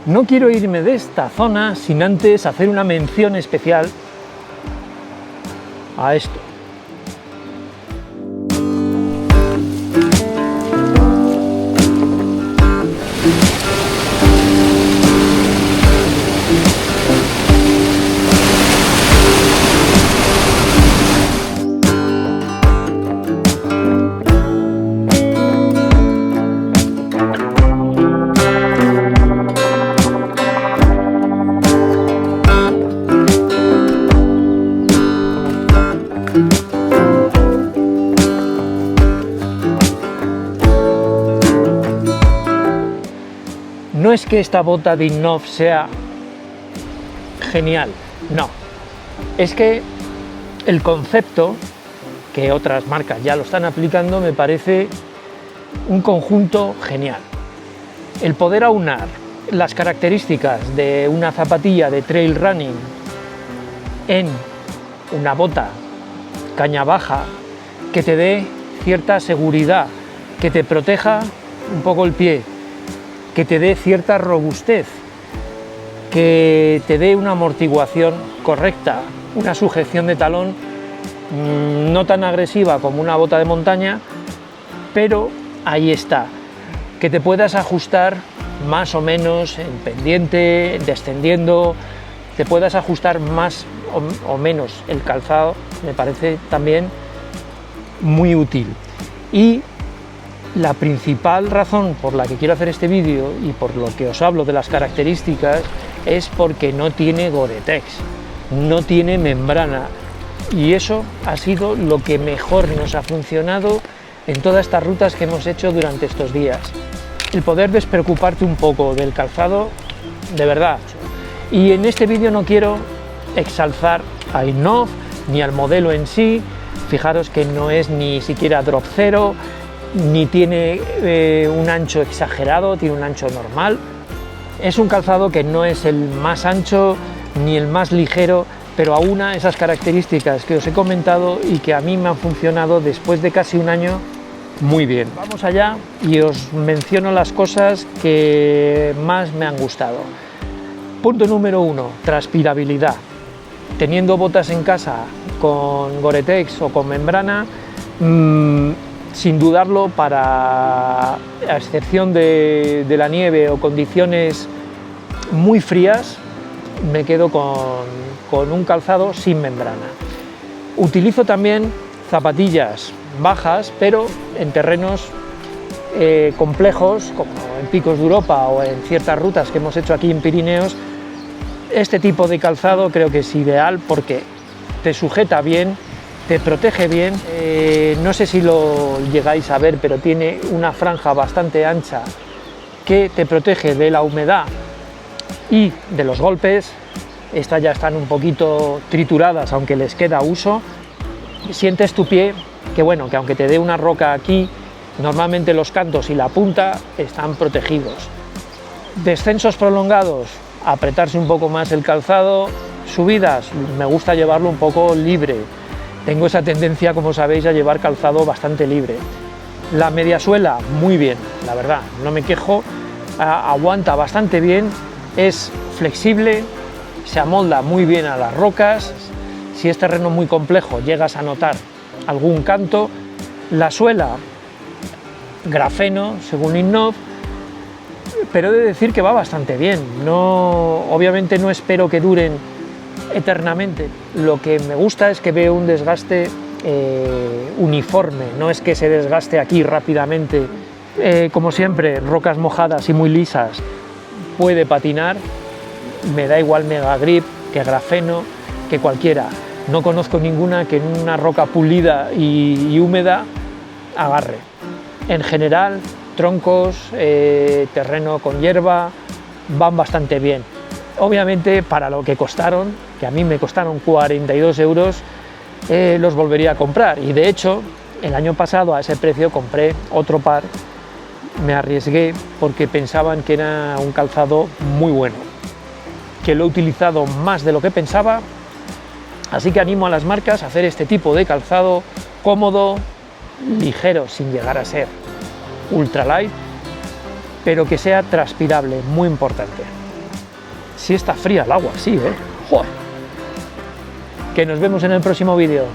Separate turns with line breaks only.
No quiero irme de esta zona sin antes hacer una mención especial a esto. No es que esta bota de Innov sea genial, no. Es que el concepto, que otras marcas ya lo están aplicando, me parece un conjunto genial. El poder aunar las características de una zapatilla de trail running en una bota caña baja que te dé cierta seguridad, que te proteja un poco el pie, que te dé cierta robustez, que te dé una amortiguación correcta, una sujeción de talón no tan agresiva como una bota de montaña, pero ahí está, que te puedas ajustar más o menos en pendiente, descendiendo, te puedas ajustar más o menos el calzado, me parece también muy útil. Y la principal razón por la que quiero hacer este vídeo y por lo que os hablo de las características es porque no tiene Gore-Tex, no tiene membrana, y eso ha sido lo que mejor nos ha funcionado en todas estas rutas que hemos hecho durante estos días. El poder despreocuparte un poco del calzado, de verdad. Y en este vídeo no quiero exalzar a Innov ni al modelo en sí. Fijaros que no es ni siquiera drop zero, ni tiene un ancho exagerado, tiene un ancho normal. Es un calzado que no es el más ancho ni el más ligero, pero aúna esas características que os he comentado y que a mí me han funcionado después de casi un año muy bien. Vamos allá y os menciono las cosas que más me han gustado. Punto número 1, transpirabilidad. Teniendo botas en casa con Gore-Tex o con membrana, sin dudarlo, para a excepción de la nieve o condiciones muy frías, me quedo con un calzado sin membrana. Utilizo también zapatillas bajas, pero en terrenos complejos, como en Picos de Europa o en ciertas rutas que hemos hecho aquí en Pirineos. Este tipo de calzado creo que es ideal porque te sujeta bien, te protege bien, no sé si lo llegáis a ver, pero tiene una franja bastante ancha que te protege de la humedad y de los golpes. Estas ya están un poquito trituradas, aunque les queda uso. Sientes tu pie, que bueno, que aunque te dé una roca aquí, normalmente los cantos y la punta están protegidos. Descensos prolongados, apretarse un poco más el calzado. Subidas, me gusta llevarlo un poco libre. Tengo esa tendencia, como sabéis, a llevar calzado bastante libre. La mediasuela, muy bien, la verdad, no me quejo, aguanta bastante bien, es flexible, se amolda muy bien a las rocas. Si es terreno muy complejo, llegas a notar algún canto. La suela, grafeno, según Innov, pero he de decir que va bastante bien. Obviamente no espero que duren eternamente. Lo que me gusta es que veo un desgaste uniforme, no es que se desgaste aquí rápidamente. Como siempre, rocas mojadas y muy lisas puede patinar, me da igual Mega Grip que grafeno, que cualquiera. No conozco ninguna que en una roca pulida y húmeda agarre. En general, troncos, terreno con hierba, van bastante bien. Obviamente, para lo que costaron, que a mí me costaron 42 euros, los volvería a comprar. Y de hecho, el año pasado a ese precio compré otro par, me arriesgué porque pensaban que era un calzado muy bueno, que lo he utilizado más de lo que pensaba. Así que animo a las marcas a hacer este tipo de calzado cómodo, ligero, sin llegar a ser ultralight, pero que sea transpirable, muy importante. Sí está fría el agua, sí, ¿eh? ¡Joder! Que nos vemos en el próximo vídeo.